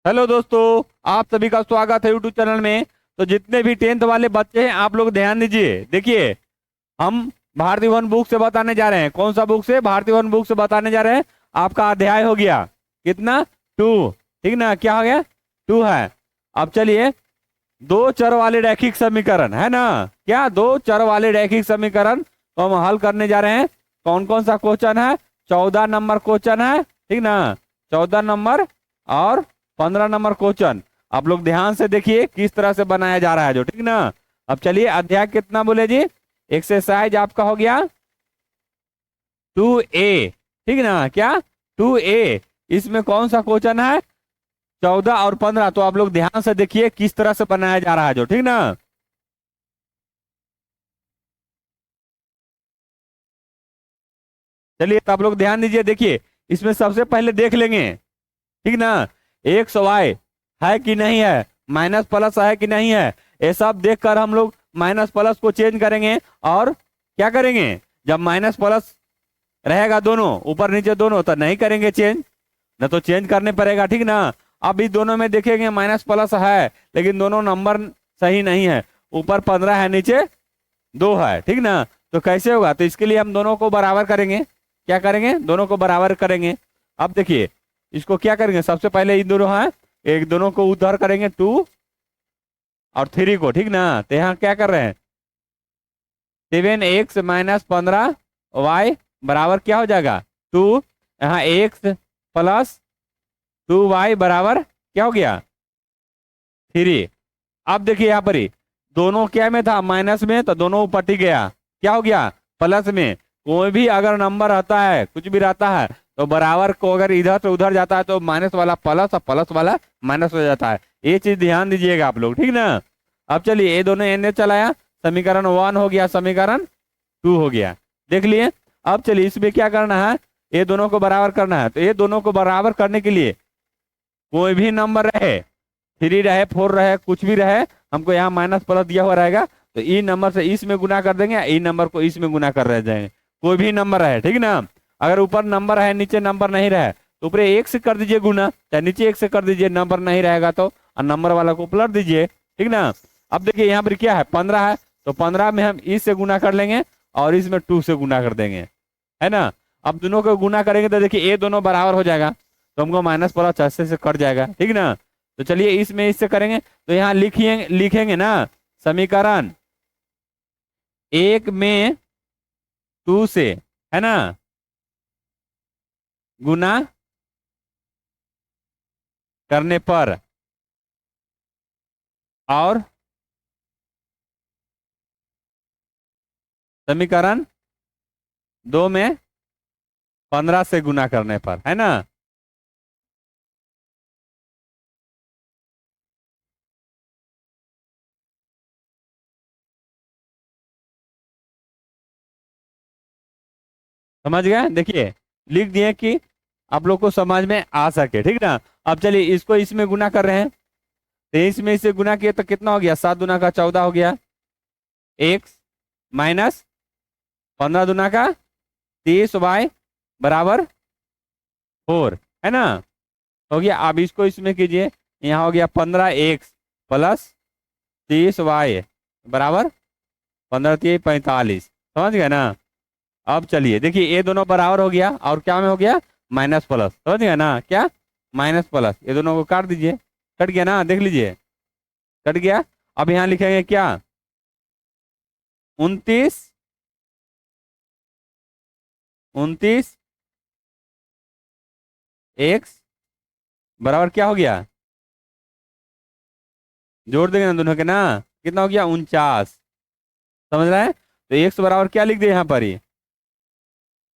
Hello दोस्तों, आप सभी का स्वागत है यूट्यूब चैनल में। तो जितने भी टेंथ वाले बच्चे हैं आप लोग ध्यान दीजिए। देखिए, हम भारतीय वन बुक से बताने जा रहे हैं। कौन सा बुक से? भारतीय वन बुक से बताने जा रहे हैं। आपका अध्याय हो गया कितना? 2। ठीक ना? क्या हो गया? 2 है। अब चलिए, दो चर वाले रैखिक समीकरण है ना, क्या दो चर वाले रैखिक समीकरण तो हम हल करने जा रहे हैं। कौन कौन सा क्वेश्चन है? 14 नंबर क्वेश्चन है, ठीक ना? 14 नंबर और 15 नंबर क्वेश्चन। आप लोग ध्यान से देखिए किस तरह से बनाया जा रहा है जो, ठीक ना? अब चलिए, अध्याय कितना बोले जी? एक्सरसाइज आपका हो गया 2A, ठीक ना? क्या 2A? इसमें कौन सा क्वेश्चन है? 14 और 15। तो आप लोग ध्यान से देखिए किस तरह से बनाया जा रहा है जो, ठीक ना? चलिए, तो आप लोग ध्यान दीजिए। देखिए, इसमें सबसे पहले देख लेंगे, ठीक ना? एक्स वाई है कि नहीं है, माइनस प्लस है कि नहीं है, ये सब देखकर हम लोग माइनस प्लस को चेंज करेंगे। और क्या करेंगे? जब माइनस प्लस रहेगा दोनों ऊपर नीचे दोनों, तो नहीं करेंगे चेंज, न तो चेंज करने पड़ेगा, ठीक ना? अब इस दोनों में देखेंगे माइनस प्लस है, लेकिन दोनों नंबर सही नहीं है। ऊपर 15 है, नीचे 2 है, ठीक ना? तो कैसे होगा? तो इसके लिए हम दोनों को बराबर करेंगे। क्या करेंगे? दोनों को बराबर करेंगे। अब देखिए, इसको क्या करेंगे? सबसे पहले इन दोनों है, एक दोनों को उधर करेंगे 2 और 3 को, ठीक ना? तो यहाँ क्या कर रहे हैं? 7x माइनस 15y बराबर क्या हो जाएगा? 2। यहाँ x प्लस 2y बराबर क्या हो गया? 3। अब देखिए यहाँ पर ही दोनों क्या में था? माइनस में, तो दोनों ऊपर टिक गया। क्या हो गया? प्लस में। कोई भी अगर नंबर आता है, कुछ भी रहता है, तो बराबर को अगर इधर से उधर जाता है तो माइनस वाला प्लस और प्लस वाला माइनस हो जाता है। ये चीज ध्यान दीजिएगा आप लोग, ठीक ना? अब चलिए, ये दोनों एन चलाया, समीकरण 1 हो गया, समीकरण 2 हो गया। देख लिए। अब चलिए, इसमें क्या करना है? ये दोनों को बराबर करना है। तो ये दोनों को बराबर करने के लिए कोई भी नंबर रहे, 3 रहे, 4 रहे, कुछ भी रहे, हमको यहाँ माइनस प्लस दिया हुआ रहेगा, तो ई नंबर से इस में गुना कर देंगे, ई नंबर को इस में गुना कर रह जाएंगे। कोई भी नंबर रहे, ठीक ना? अगर ऊपर नंबर है, नीचे नंबर नहीं रहे, तो ऊपर 1 से कर दीजिए गुना, चाहे नीचे 1 से कर दीजिए, नंबर नहीं रहेगा तो, और नंबर वाला को पलट दीजिए, ठीक ना? अब देखिए, यहाँ पर क्या है? 15 है, तो 15 में हम इस से गुना कर लेंगे और इसमें 2 से गुना कर देंगे, है ना? अब दोनों को गुना करेंगे तो देखिए, ये दोनों बराबर हो जाएगा, तो हमको माइनस प्लस अच्छे से कट जाएगा, ठीक ना? तो चलिए, इसमें इससे करेंगे, तो यहाँ लिखेंगे ना, समीकरण 1 में 2 से, है ना, गुना करने पर, और समीकरण 2 में 15 से गुना करने पर, है ना? समझ गए? देखिए, लिख दिए कि आप लोग को समझ में आ सके, ठीक ना? अब चलिए, इसको इसमें गुना कर रहे हैं, 23 में इसे गुना किए तो कितना हो गया? 7 दूना का 14 हो गया, एक्स माइनस 15 दूना का 30y बराबर 4, है ना? हो गया। अब इसको इसमें कीजिए, यहाँ हो गया 15x प्लस 30y बराबर 15×3 = 45। समझ गए ना? अब चलिए, देखिए, ये दोनों बराबर हो गया, और क्या में हो गया? Minus plus. समझ गए ना? क्या? Minus plus. ये दोनों को काट दीजिए, कट गया ना? देख लीजिए, कट गया। अब यहाँ लिखेंगे क्या? 29 एक्स बराबर क्या हो गया? जोड़ देंगे ना दोनों के ना, कितना हो गया? 49। समझ रहे हैं? तो एक्स बराबर क्या लिख दिए यहाँ पर ही?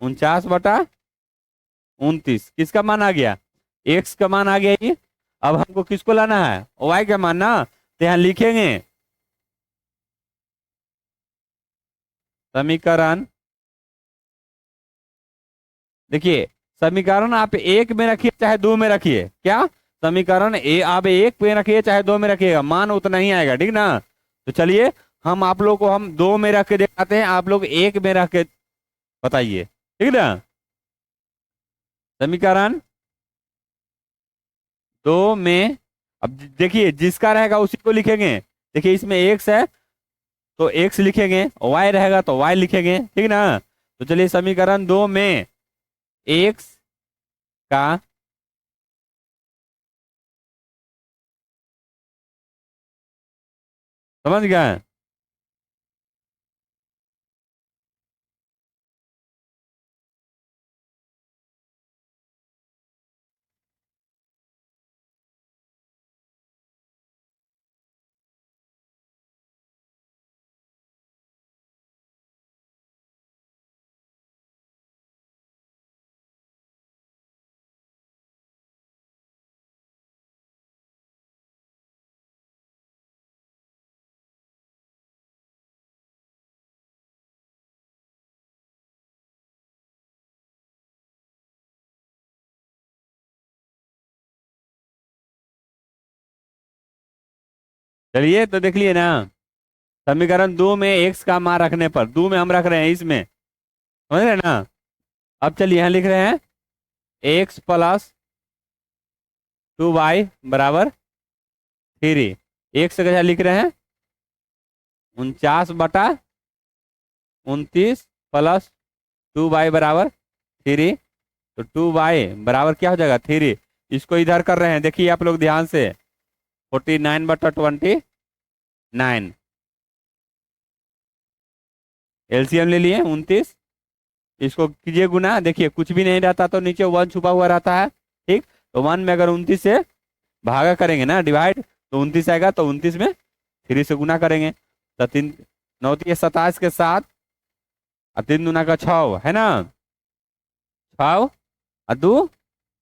49/29। किसका मान आ गया? एक्स का मान आ गया ये। अब हमको किसको लाना है? वाई का मान ना। तो यहाँ लिखेंगे समीकरण, देखिए, समीकरण आप 1 में रखिए चाहे 2 में रखिए, क्या? समीकरण आप 1 में रखिए चाहे 2 में रखिएगा, मान उतना ही आएगा, ठीक ना? तो चलिए, हम आप लोग को हम 2 में रख के दिखाते हैं, आप लोग 1 में रख के बताइए, ठीक ना? समीकरण दो में, अब देखिए जिसका रहेगा उसी को लिखेंगे। देखिए इसमें एक्स है तो एक्स लिखेंगे, वाई रहेगा तो वाई लिखेंगे, ठीक ना। तो चलिए समीकरण दो में एक्स का, समझ गए। चलिए तो देख लिए ना, समीकरण दो में एक्स का मान रखने पर, दो में हम रख रहे हैं इसमें, समझ रहे हैं ना। अब चलिए यहाँ लिख रहे हैं एक्स प्लस 2y बराबर 3। एक्स का क्या लिख रहे हैं, 49/29 प्लस 2y बराबर 3। तो 2y बराबर क्या हो जाएगा 3। इसको इधर कर रहे हैं, देखिए आप लोग ध्यान से, 49/29, एलसीएम ले लिए 29। इसको कीजिए गुना, देखिए कुछ भी नहीं रहता तो नीचे वन छुपा हुआ रहता है, ठीक। तो वन में अगर 29 से भागा करेंगे ना, डिवाइड, तो 29 आएगा, तो 29 में 3 से गुना करेंगे। तो तीन, 9×3 = 27 के साथ, और 3×2 = 6 है ना, 6 और 2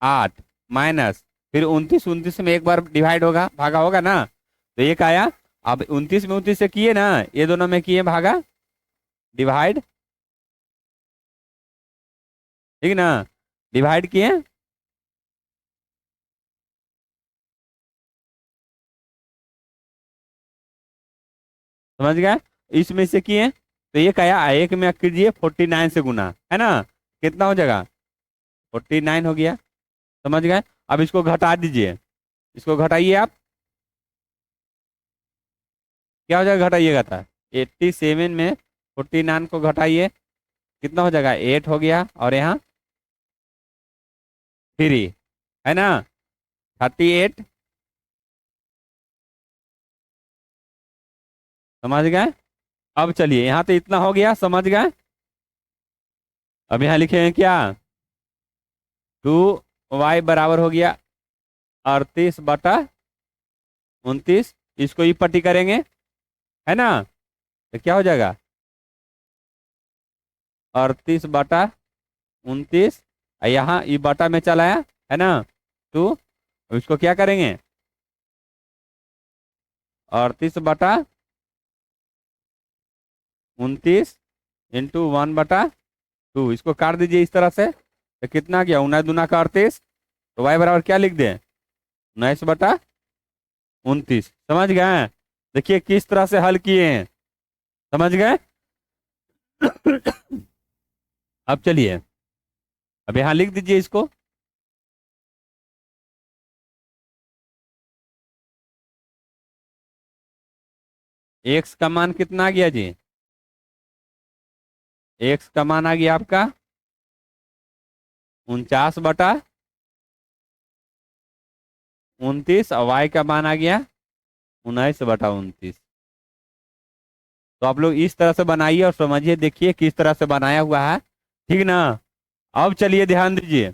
8, माइनस, फिर 29, 29 में एक बार डिवाइड होगा, भागा होगा ना, तो एक आया। अब 29 में 29 से किए ना, ये दोनों में किए भागा, डिवाइड, ठीक ना, डिवाइड किए, समझ गए। इसमें से किए तो एक आया, एक में कीजिए 49 से गुना, है ना, कितना हो जाएगा 49 हो गया, समझ गए। अब इसको घटा दीजिए, इसको घटाइए आप, क्या हो जाएगा घटाइएगा था, 87 में 49 को घटाइए, कितना हो जाएगा 8 हो गया, और यहाँ 3, है ना, 38, समझ गए। अब चलिए यहाँ तो इतना हो गया, समझ गए। अब यहाँ लिखे हैं क्या, 2y बराबर हो गया 38/29, इसको ई पट्टी करेंगे, है ना, तो क्या हो जाएगा 38/29, यहाँ ई बटा में चला है ना, तो इसको क्या करेंगे, 38/29 × 1/2, इसको काट दीजिए इस तरह से, तो कितना गया 19×2 = 38। तो y बराबर क्या लिख दें, 19/29, समझ गए। देखिए किस तरह से हल किए हैं, समझ गए। अब चलिए, अब यहाँ लिख दीजिए इसको, एक्स का मान कितना आ गया जी, एक्स का मान आ गया आपका 49/29, और वाई का मान आ गया 19/29। तो आप लोग इस तरह से बनाइए और समझिए, देखिए किस तरह से बनाया हुआ है, ठीक ना। अब चलिए ध्यान दीजिए,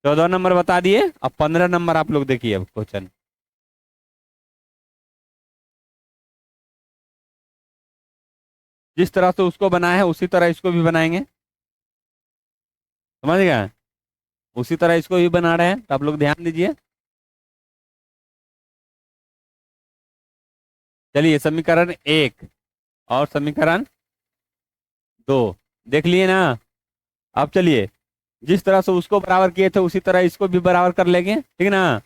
14 नंबर बता दिए, अब 15 नंबर आप लोग देखिए अब क्वेश्चन। जिस तरह से उसको बनाया है उसी तरह इसको भी बनाएंगे, समझ गए, उसी तरह इसको भी बना रहे हैं, तो आप लोग ध्यान दीजिए। चलिए समीकरण एक और समीकरण दो देख लिए ना। अब चलिए, जिस तरह से उसको बराबर किए थे उसी तरह इसको भी बराबर कर लेंगे, ठीक ना।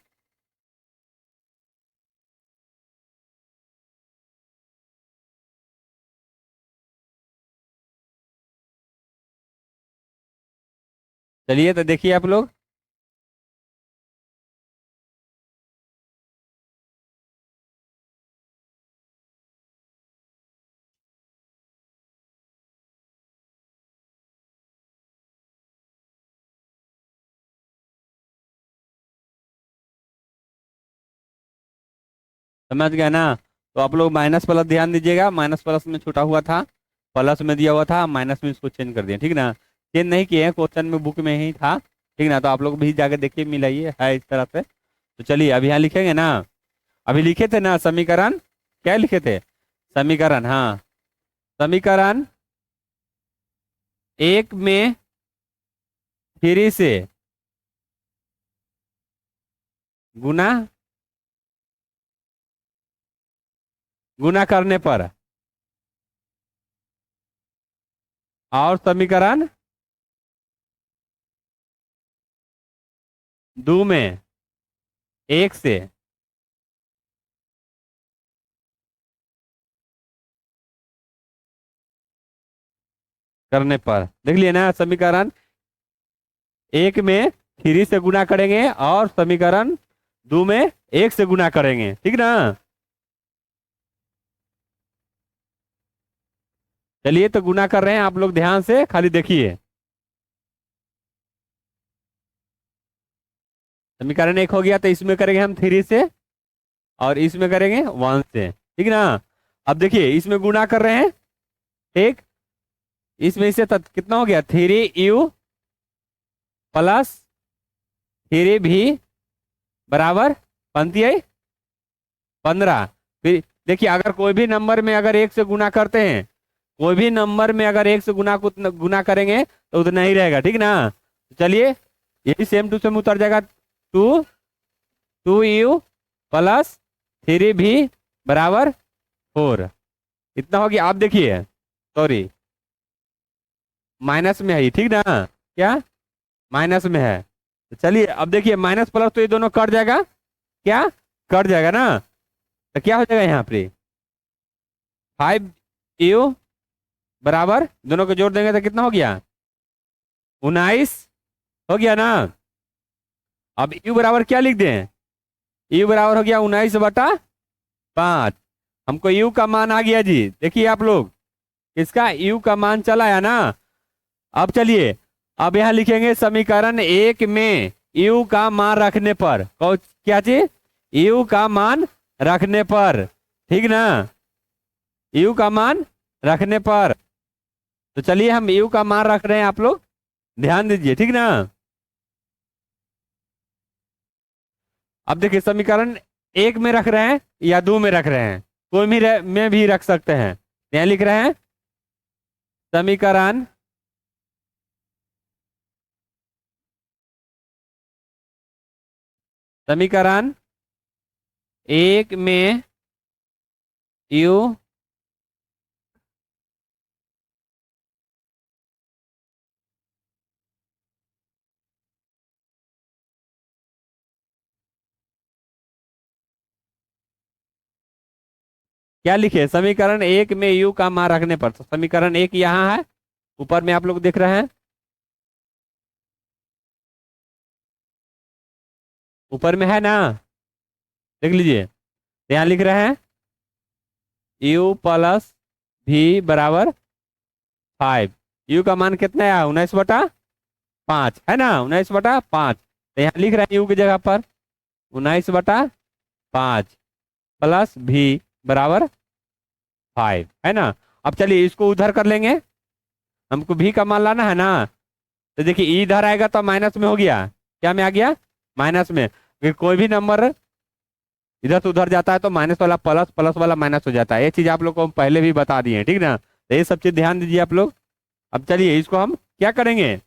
चलिए तो देखिए आप लोग, समझ गए ना। तो आप लोग माइनस प्लस ध्यान दीजिएगा, माइनस प्लस में छूटा हुआ था, प्लस में दिया हुआ था, माइनस में इसको चेंज कर दिया, ठीक ना। चेंज नहीं किए हैं, क्वेश्चन में बुक में ही था, ठीक ना। तो आप लोग भी जाके देखिए, मिलाइए है इस तरह से। तो चलिए अब यहाँ लिखेंगे ना। अभी लिखे थे ना समीकरण, क्या लिखे थे, समीकरण, हाँ, समीकरण एक में थ्री से गुना गुना करने पर, और समीकरण दो में एक से करने पर, देख लिए ना। समीकरण एक में थ्री से गुना करेंगे और समीकरण दो में एक से गुना करेंगे, ठीक ना। चलिए तो गुना कर रहे हैं, आप लोग ध्यान से खाली देखिए। समीकरण एक हो गया, तो इसमें करेंगे हम थ्री से और इसमें करेंगे वन से, ठीक ना। अब देखिए इसमें गुना कर रहे हैं, ठीक। इसमें इससे कितना हो गया, थ्री यू प्लस थ्री भी बराबर पंक्ति है 15। फिर देखिए अगर कोई भी नंबर में अगर एक से गुना करते हैं, कोई भी नंबर में अगर एक से गुना करेंगे तो उतना ही रहेगा, ठीक ना। चलिए यही सेम टू सेम उतर जाएगा, two two u plus three भी बराबर फोर, इतना हो गया। आप देखिए, सॉरी माइनस में है ये, ठीक ना, क्या माइनस में है। तो चलिए अब देखिए माइनस प्लस तो ये दोनों कट जाएगा, क्या कट जाएगा ना। तो क्या हो जाएगा यहाँ पे, फाइव यू बराबर, दोनों को जोड़ देंगे तो कितना हो गया, 19 हो गया ना। अब यू बराबर क्या लिख दें, यू बराबर हो गया 19/5। हमको यू का मान आ गया जी, देखिए आप लोग, इसका यू का मान चला है ना। अब चलिए अब यहां लिखेंगे समीकरण एक में यू का मान रखने पर, क्या चीज, यू का मान रखने पर, ठीक ना, यू का मान रखने पर। तो चलिए हम यू का मान रख रहे हैं, आप लोग ध्यान दीजिए, ठीक ना। अब देखिए समीकरण एक में रख रहे हैं या दो में रख रहे हैं, कोई भी में भी रख सकते हैं। यहाँ लिख रहे हैं समीकरण समीकरण एक में यू क्या लिखे, समीकरण एक में यू का मान रखने पर। तो समीकरण एक यहाँ है, ऊपर में आप लोग देख रहे हैं, ऊपर में है ना, देख लीजिए। तो यहाँ लिख रहे हैं यू प्लस भी बराबर 5। यू का मान कितना है, 19/5 है ना, 19/5। तो यहाँ लिख रहे हैं यू की जगह पर 19/5 प्लस भी बराबर 5 है ना। अब चलिए इसको उधर कर लेंगे, हमको भी का मान लाना है ना। तो देखिए इधर आएगा तो माइनस में हो गया, क्या में आ गया, माइनस में। फिर कोई भी नंबर इधर से उधर जाता है तो माइनस वाला प्लस, प्लस वाला माइनस हो जाता है। ये चीज आप लोग को हम पहले भी बता दिए हैं, ठीक ना। तो ये सब चीज ध्यान दीजिए आप लोग। अब चलिए इसको हम क्या करेंगे,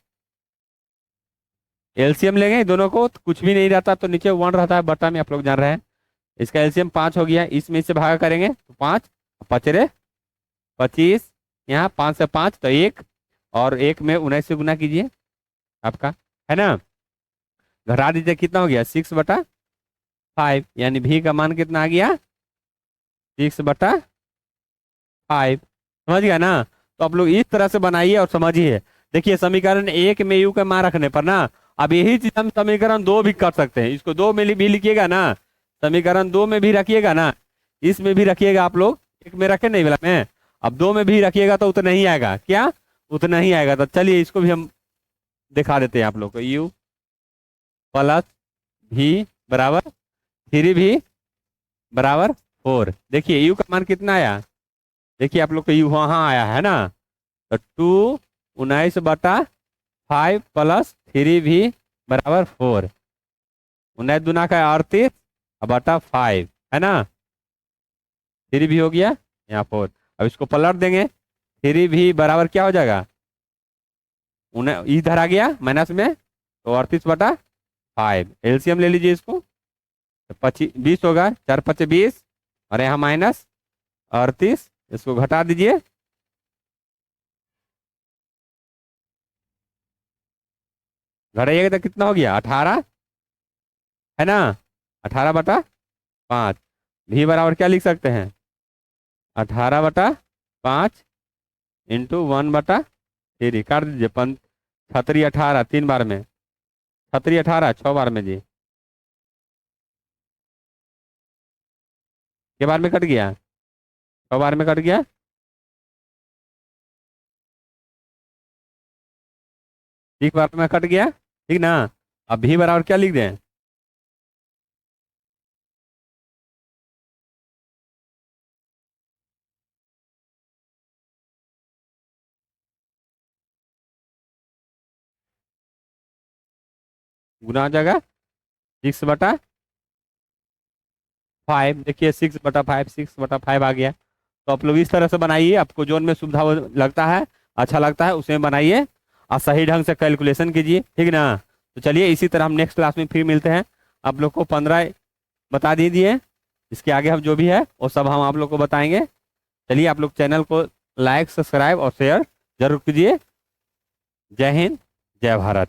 एलसीएम लेंगे दोनों को, तो कुछ भी नहीं रहता तो नीचे वन रहता है बटा में, आप लोग जान रहे हैं। इसका एलसीएम 5 हो गया, इसमें से भागा करेंगे तो 5 पचरे 25, यहाँ 5 से 5 तो 1, और 1 में 19 से गुना कीजिए आपका, है ना। घटा दीजिए, कितना हो गया 6/5, यानी भी का मान कितना आ गया 6/5, समझ गया ना। तो आप लोग इस तरह से बनाइए और समझिए। देखिए समीकरण एक में यू का मान रखने पर ना, अब यही चीज हम समीकरण दो भी कर सकते हैं, इसको दो में भी लिखिएगा ना, समीकरण दो में भी रखिएगा ना, इसमें भी रखिएगा आप लोग, एक में रखे नहीं वाला में, अब दो में भी रखिएगा तो उतना ही आएगा, क्या उतना ही आएगा। तो चलिए इसको भी हम दिखा देते हैं आप लोग को, यू प्लस भी बराबर थ्री भी बराबर 4। देखिए यू का मान कितना आया, देखिए आप लोग का यू वहाँ आया है ना, तो 2 19/5 प्लस 3v बराबर 4। 19 दूना का 38 बटा 5 है ना, 3v हो गया यहाँ 4। अब इसको पलट देंगे, 3v बराबर क्या हो जाएगा, इधर आ गया माइनस में, तो 38/5। एलसीएम ले लीजिए इसको, तो 20 होगा, 4×5 = 20 और यहाँ माइनस 38, इसको घटा दीजिए, घटाइएगा तो कितना हो गया 18 है ना, 18/5। भी बराबर क्या लिख सकते हैं, 18/5 इंटू 1/3 काट दीजिए, 18 3 बार में, 18 6 बार में जी, के बार में कट गया, 6 बार में कट गया। एक बार में कट गया, ठीक ना। अब भी बराबर क्या लिख दें, गुना हो जाएगा 6/5। देखिए 6/5, 6/5 आ गया। तो आप लोग इस तरह से बनाइए, आपको जोन में सुविधा लगता है, अच्छा लगता है उसमें बनाइए और सही ढंग से कैलकुलेशन कीजिए, ठीक ना। तो चलिए इसी तरह हम नेक्स्ट क्लास में फिर मिलते हैं। आप लोग को 15 बता दीजिए, इसके आगे हम जो भी है वो सब हम आप लोग को बताएंगे। चलिए आप लोग चैनल को लाइक सब्सक्राइब और शेयर जरूर कीजिए। जय हिंद, जय भारत।